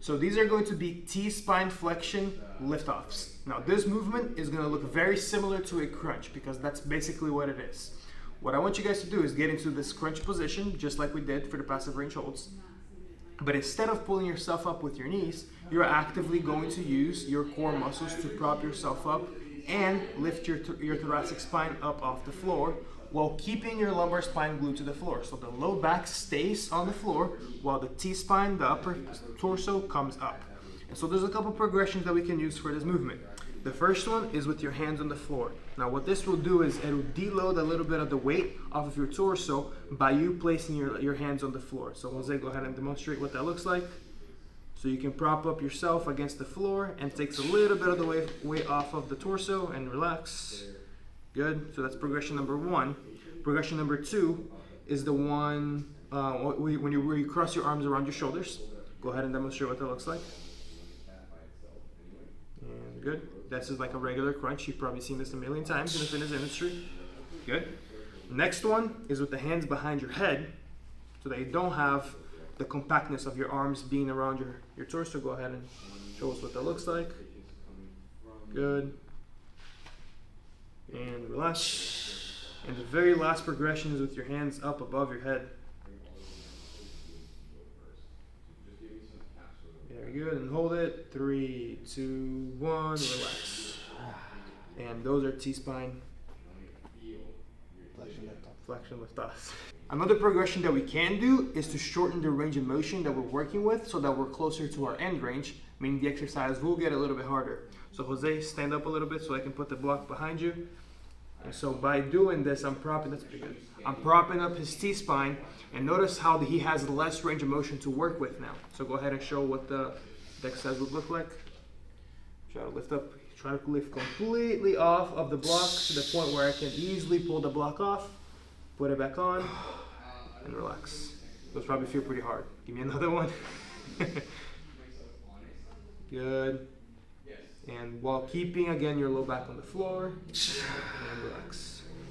So these are going to be T-spine flexion lift-offs. Now this movement is going to look very similar to a crunch because that's basically what it is. What I want you guys to do is get into this crunch position just like we did for the passive range holds. But instead of pulling yourself up with your knees, you're actively going to use your core muscles to prop yourself up and lift your thoracic spine up off the floor while keeping your lumbar spine glued to the floor. So the low back stays on the floor while the T-spine, the upper torso, comes up. And so there's a couple progressions that we can use for this movement. The first one is with your hands on the floor. Now what this will do is it will deload a little bit of the weight off of your torso by you placing your hands on the floor. So Jose, go ahead and demonstrate what that looks like. So you can prop up yourself against the floor and takes a little bit of the weight off of the torso and relax. Good, so that's progression number one. Progression number two is the one where you cross your arms around your shoulders. Go ahead and demonstrate what that looks like. And good. This is like a regular crunch. You've probably seen this a million times in the fitness industry. Good. Next one is with the hands behind your head so that you don't have the compactness of your arms being around your torso. Go ahead and show us what that looks like. Good. And relax. And the very last progression is with your hands up above your head. Very good. And hold it. 3, 2, 1. Relax. And those are T-spine flexion lift-offs. Another progression that we can do is to shorten the range of motion that we're working with so that we're closer to our end range, meaning the exercise will get a little bit harder. So Jose, stand up a little bit so I can put the block behind you. And so by doing this, I'm propping up his T-spine, and notice how he has less range of motion to work with now. So go ahead and show what the exercise would look like. Try to lift completely off of the block to the point where I can easily pull the block off, put it back on, and relax. Those probably feel pretty hard. Give me another one. Good. And while keeping, again, your low back on the floor, and relax.